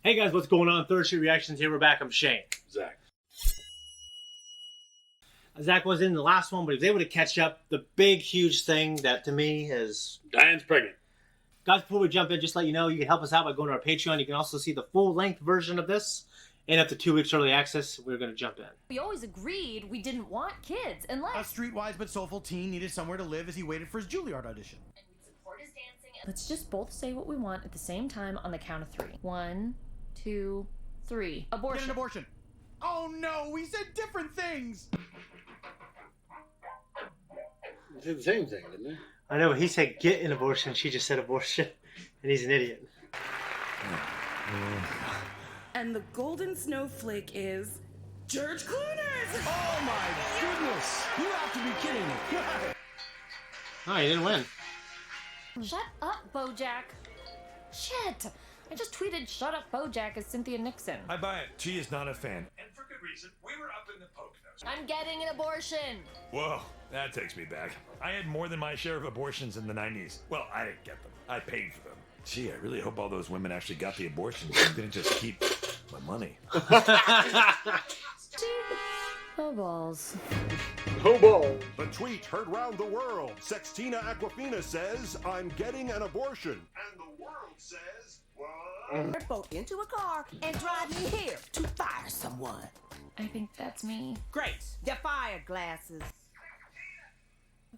Hey guys, what's going on? Third Street Reactions here. We're back. I'm Shane. Zack. Zack was in the last one, but he was able to catch up. The big, huge thing that to me is... Diane's pregnant. Guys, before we jump in, just to let you know, you can help us out by going to our Patreon. You can also see the full-length version of this. And up to 2 weeks early access, we're going to jump in. We always agreed we didn't want kids unless... A streetwise but soulful teen needed somewhere to live as he waited for his Juilliard audition. And we'd support his dancing. Let's just both say what we want at the same time on the count of 3. 1, 2, 3. Abortion. Get an abortion. Oh no, we said different things! They said the same thing, didn't they? I know, but he said get an abortion. She just said abortion. And he's an idiot. And the golden snowflake is George Clooney. Oh my goodness! You have to be kidding me. Oh, he didn't win. Shut up, BoJack. Shit. I just tweeted shut up, BoJack as Cynthia Nixon. I buy it. She is not a fan. And for good reason. We were up in the Poconos. I'm getting an abortion. Whoa, that takes me back. I had more than my share of abortions in the 90s. Well, I didn't get them. I paid for them. Gee, I really hope all those women actually got the abortions and didn't just keep my money. Oh, balls. Oh, ball. The tweet heard round the world. Sextina Aquafina says, I'm getting an abortion. And the world says, what? Boat into a car and drive me here to fire someone. I think that's me. Grace, the fire glasses.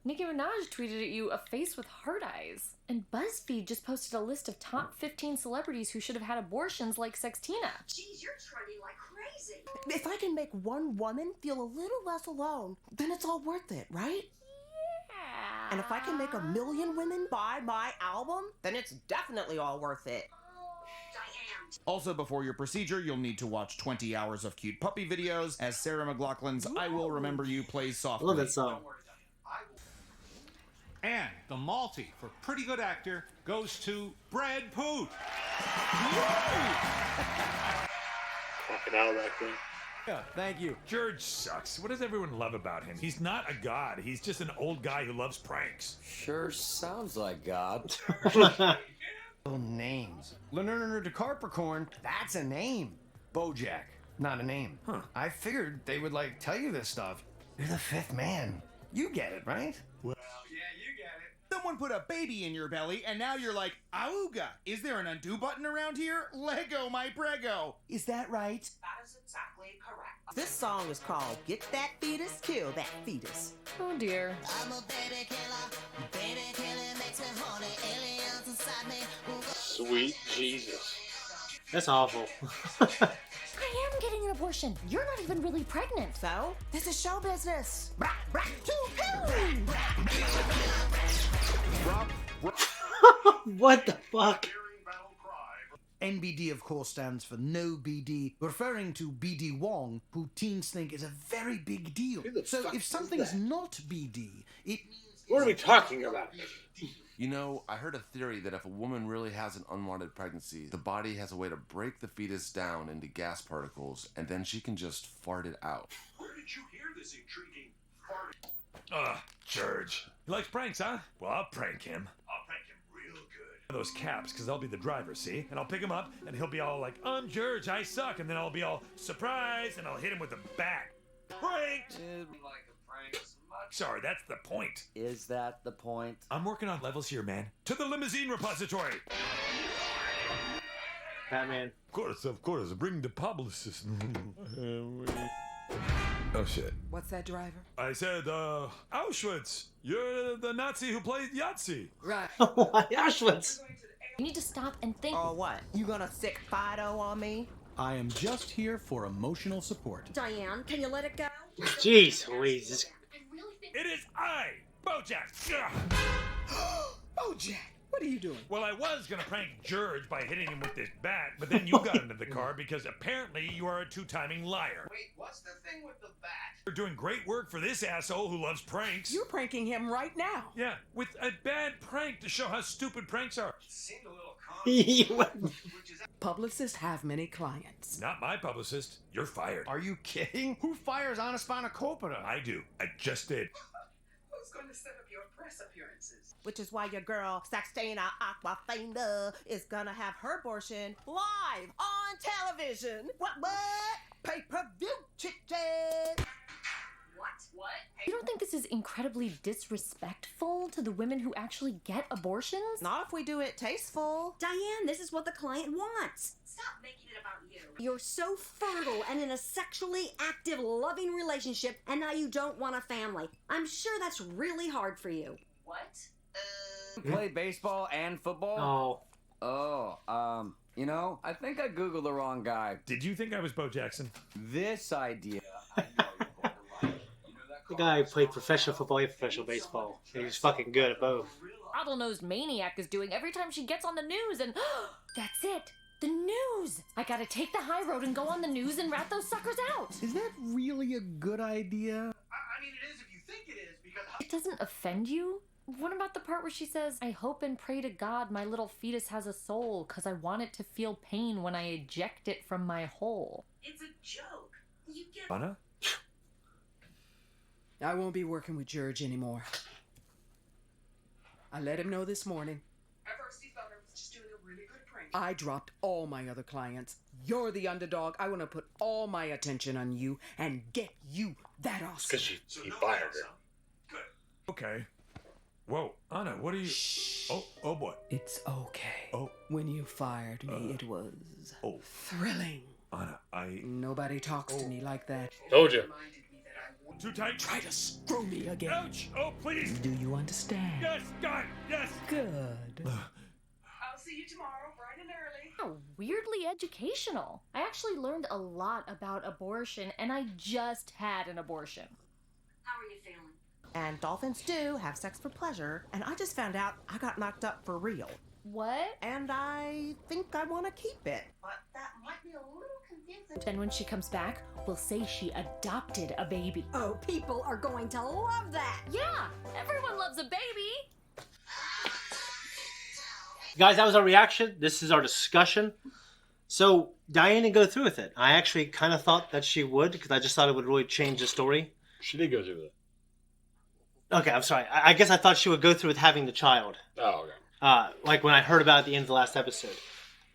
Nicki Minaj tweeted at you a face with heart eyes. And BuzzFeed just posted a list of top 15 celebrities who should have had abortions like Sextina. Geez, you're trending like crazy. If I can make one woman feel a little less alone, then it's all worth it, right? Yeah. And if I can make 1 million women buy my album, then it's definitely all worth it. Diane. Also, before your procedure, you'll need to watch 20 hours of cute puppy videos as Sarah McLachlan's I Will Remember You plays I softly. love that song. And the Malty for Pretty Good Actor goes to Brad Poot. Fucking out of that thing. Yeah, thank you. George sucks. What does everyone love about him? He's not a god. He's just an old guy who loves pranks. Sure sounds like God. Little names. Leonardo DiCapricorn, that's a name. BoJack, not a name. Huh. I figured they would, tell you this stuff. You're the 5th man. You get it, right? Well, yeah, you get it. Someone put a baby in your belly, and now you're like, Auga, is there an undo button around here? Lego my prego. Is that right? That is exactly correct. This song is called Get That Fetus, Kill That Fetus. Oh dear. I'm a baby killer. Baby killer makes me horny. Aliens inside me. Sweet Jesus. That's awful. I am getting an abortion. You're not even really pregnant. So, this is show business. Brrap, What the fuck? NBD, of course, stands for No BD, referring to BD Wong, who teens think is a very big deal. Who the So fuck if is something's that? not BD, it means... What are we talking about? You know, I heard a theory that if a woman really has an unwanted pregnancy, the body has a way to break the fetus down into gas particles, and then she can just fart it out. Where did you hear this intriguing fart? Ugh, George. He likes pranks, huh? Well, I'll prank him. I'll prank him real good. Those caps, because I'll be the driver, see? And I'll pick him up, and he'll be all like, I'm George, I suck. And then I'll be all, surprise, and I'll hit him with a bat. Pranked! Sorry, that's the point. Is that the point? I'm working on levels here, man. To the limousine repository! Batman. Of course, bring the publicist. Oh, shit. What's that, driver? I said, Auschwitz, you're the Nazi who played Yahtzee. Right. Why Auschwitz? You need to stop and think. Or what? You gonna sick Fido on me? I am just here for emotional support. Diane, can you let it go? Jeez Louise. This- It is I, BoJack. BoJack, what are you doing? Well, I was gonna prank George by hitting him with this bat, but then you got into the car because apparently you are a two-timing liar. Wait, what's the thing with the bat? You're doing great work for this asshole who loves pranks. You're pranking him right now. Yeah, with a bad prank to show how stupid pranks are. Seemed a little Publicists have many clients. Not my publicist. You're fired. Are you kidding? Who fires Anna Spanakopita? I do. I just did. Who's going to set up your press appearances? Which is why your girl, Sextina Aquafina, is gonna have her abortion live on television. What? Pay-per-view chicken. What? You don't think this is incredibly disrespectful to the women who actually get abortions? Not if we do it tasteful. Diane, this is what the client wants. Stop making it about you. You're so fertile and in a sexually active, loving relationship, and now you don't want a family. I'm sure that's really hard for you. What? Play baseball and football? Oh. You know, I think I Googled the wrong guy. Did you think I was Bo Jackson? This idea, I know you're borderline. You know that The guy played professional football and professional baseball. And he was fucking good at both. Bottlenose maniac is doing every time she gets on the news, and that's it. The news! I gotta take the high road and go on the news and rat those suckers out. Is that really a good idea? I mean, it is if you think it is, because... It doesn't offend you? What about the part where she says, I hope and pray to God my little fetus has a soul, cause I want it to feel pain when I eject it from my hole? It's a joke. You get... Anna? I won't be working with George anymore. I let him know this morning. At first he thought I was just doing a really good prank. I dropped all my other clients. You're the underdog. I want to put all my attention on you and get you that Oscar. Because he fired her. Good. Okay. Whoa, Anna, what are you... Shh. Oh boy. It's okay. Oh. When you fired me, it was thrilling. Anna, Nobody talks to me like that. Told you. Too tight? Try to screw me again. Ouch! Oh, please! Do you understand? Yes, God, yes! Good. I'll see you tomorrow, bright and early. How weirdly educational. I actually learned a lot about abortion, and I just had an abortion. How are you feeling? And dolphins do have sex for pleasure. And I just found out I got knocked up for real. What? And I think I want to keep it. But that might be a little confusing. Then when she comes back, we'll say she adopted a baby. Oh, people are going to love that. Yeah, everyone loves a baby. Guys, that was our reaction. This is our discussion. So, Diane didn't go through with it. I actually kind of thought that she would, because I just thought it would really change the story. She did go through with it. Okay, I'm sorry. I guess I thought she would go through with having the child. Oh, okay. Like when I heard about it at the end of the last episode.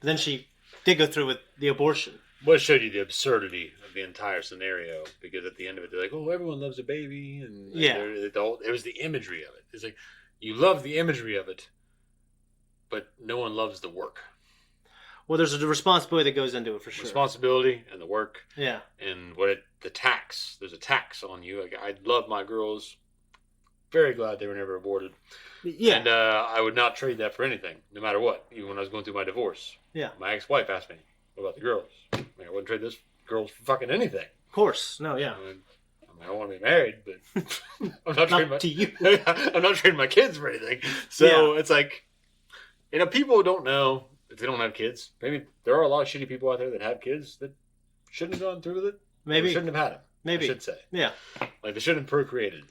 But then she did go through with the abortion. Well, it showed you the absurdity of the entire scenario, because at the end of it, they're like, oh, everyone loves a baby. And yeah. It was the imagery of it. It's like, you love the imagery of it, but no one loves the work. Well, there's a responsibility that goes into it for sure. Responsibility and the work. Yeah. And the tax. There's a tax on you. Like, I love my girls. Very glad they were never aborted. Yeah. And I would not trade that for anything, no matter what. Even when I was going through my divorce. Yeah. My ex-wife asked me, what about the girls? I wouldn't trade this girls for fucking anything. Of course. No, yeah. I don't want to be married, but I'm not trading to you. I'm not trading my kids for anything. So It's like, people don't know if they don't have kids. Maybe there are a lot of shitty people out there that have kids that shouldn't have gone through with it. Maybe. Or shouldn't have had them. Maybe. I should say. Yeah. Like, they shouldn't have procreated.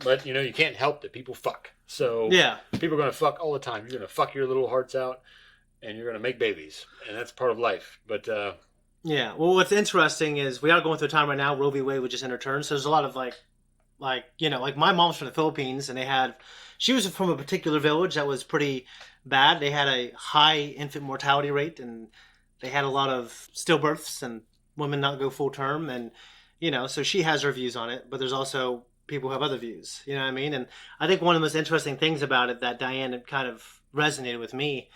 But, you can't help that people fuck. So, yeah. People are going to fuck all the time. You're going to fuck your little hearts out, and you're going to make babies. And that's part of life. But, yeah. Well, what's interesting is we are going through a time right now, Roe v. Wade was just overturned. So there's a lot of, like my mom's from the Philippines, and she was from a particular village that was pretty bad. They had a high infant mortality rate, and they had a lot of stillbirths and women not go full term. And, so she has her views on it. But there's also people who have other views, you know what I mean? And I think one of the most interesting things about it that Diane kind of resonated with me,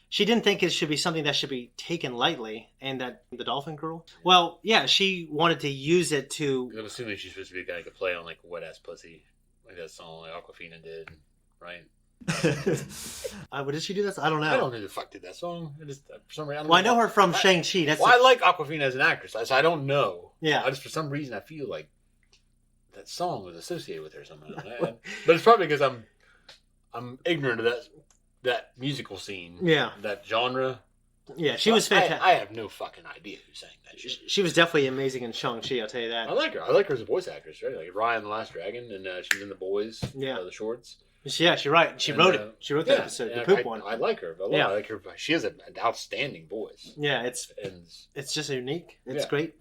she didn't think it should be something that should be taken lightly, and that the dolphin girl, well, yeah, she wanted to use it to... I'm assuming she's supposed to be a guy who could play on, like, wet-ass pussy, like that song like Aquafina did, right? What did she do that? I don't know. I don't know who the fuck did that song. For some reason, I know her from Shang-Chi. I like Aquafina as an actress, so I don't know. Yeah. For some reason, I feel like that song was associated with her somehow. But it's probably because I'm ignorant of that musical scene. Yeah. That genre. Yeah, she was fantastic. I have no fucking idea who sang that shit. She was definitely amazing in Shang-Chi, I'll tell you that. I like her. I like her as a voice actress, right? Like Raya and the Last Dragon, and she was in The Boys. Yeah. The shorts. Yeah, she's right. She wrote it. She wrote that episode, the poop one. I like her. Yeah. I like her. She has an outstanding voice. Yeah, it's just unique. It's great.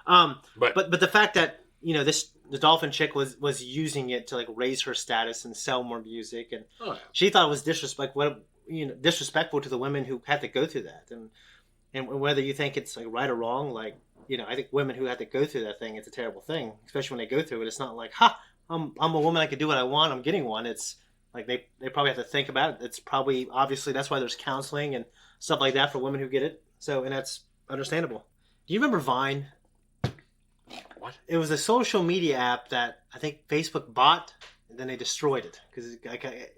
But the fact that the dolphin chick was using it to like raise her status and sell more music, and she thought it was disrespectful to the women who had to go through that, And whether you think it's like right or wrong, like, you know, I think women who have to go through that thing, it's a terrible thing, especially when they go through it. It's not like, I'm a woman, I can do what I want, I'm getting one. It's like they probably have to think about it. It's probably, obviously, that's why there's counseling and stuff like that for women who get it. So, and that's understandable. Do you remember Vine? What? It was a social media app that I think Facebook bought, and then they destroyed it because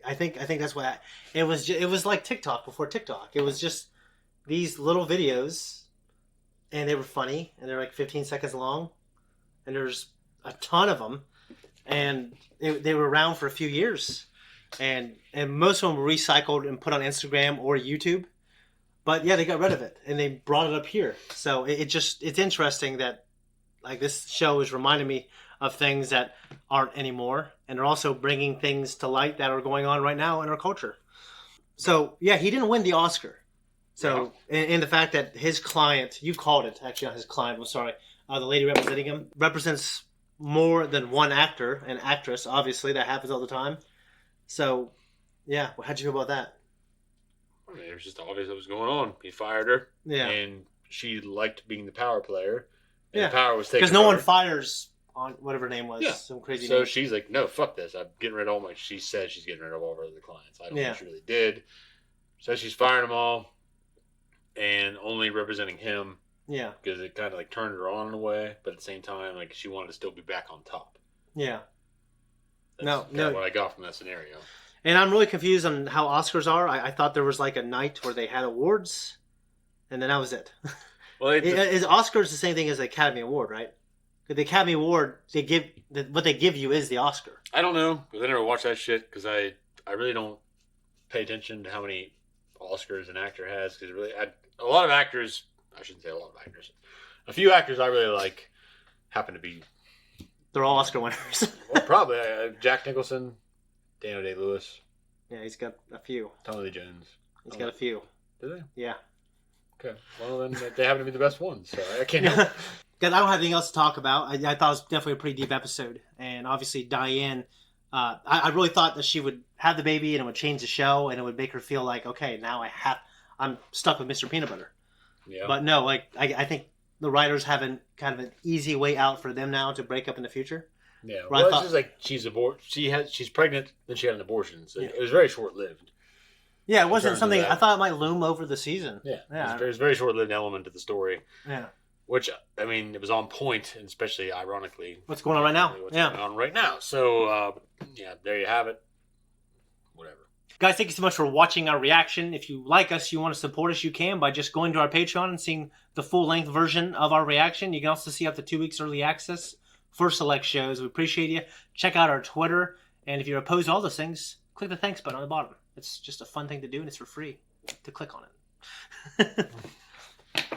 I think that's what it was. It was like TikTok before TikTok. It was just these little videos, and they were funny, and they're like 15 seconds long, and there's a ton of them, and they were around for a few years, and most of them were recycled and put on Instagram or YouTube. But yeah, they got rid of it, and they brought it up here. So it's interesting that like this show is reminding me of things that aren't anymore, and they're also bringing things to light that are going on right now in our culture. So yeah, he didn't win the Oscar. So and the fact that his client, you called it actually, not his client, I'm sorry, the lady representing him, represents more than one actor and actress. Obviously, that happens all the time. So yeah, how'd you feel about that? I mean, it was just obvious what was going on. He fired her, and she liked being the power player. And the power was taken because no one fires on whatever her name was. Yeah. Some crazy so name. She's like, no, fuck this. I'm getting rid of all my... She said she's getting rid of all of her other clients. I don't know if she really did. Says she's firing them all and only representing him. Yeah. Because it kind of like turned her on in a way, but at the same time, like she wanted to still be back on top. Yeah. That's kind of what I got from that scenario. And I'm really confused on how Oscars are. I thought there was like a night where they had awards, and then that was it. Well, is Oscars the same thing as the Academy Award, right? The Academy Award, what they give you is the Oscar. I don't know, because I never watched that shit, because I really don't pay attention to how many Oscars an actor has, because really, a lot of actors, I shouldn't say a lot of actors, a few actors I really like happen to be... They're all Oscar winners. Well, probably. Jack Nicholson, Daniel Day-Lewis. Yeah, he's got a few. Tommy Lee Jones. He's got a few. Do they? Yeah. Okay. Well, then they happen to be the best ones, so I can't help it. Guys, I don't have anything else to talk about. I thought it was definitely a pretty deep episode. And obviously, Diane, I really thought that she would have the baby and it would change the show and it would make her feel like, okay, now I'm stuck with Mr. Peanut Butter. Yeah. But no, like, I think the writers have kind of an easy way out for them now to break up in the future. Yeah. Well, it's just like she's pregnant, then she had an abortion. So it was very short-lived. Yeah, it wasn't something... I thought it might loom over the season. Yeah. It was a very short-lived element to the story. Yeah. Which, I mean, it was on point, and especially ironically... What's going on right now. What's going on right now. So, there you have it. Whatever. Guys, thank you so much for watching our reaction. If you like us, you want to support us, you can by just going to our Patreon and seeing the full-length version of our reaction. You can also see up to 2 weeks early access for select shows. We appreciate you. Check out our Twitter, and if you're opposed to all those things, click the thanks button on the bottom. It's just a fun thing to do, and it's for free to click on it.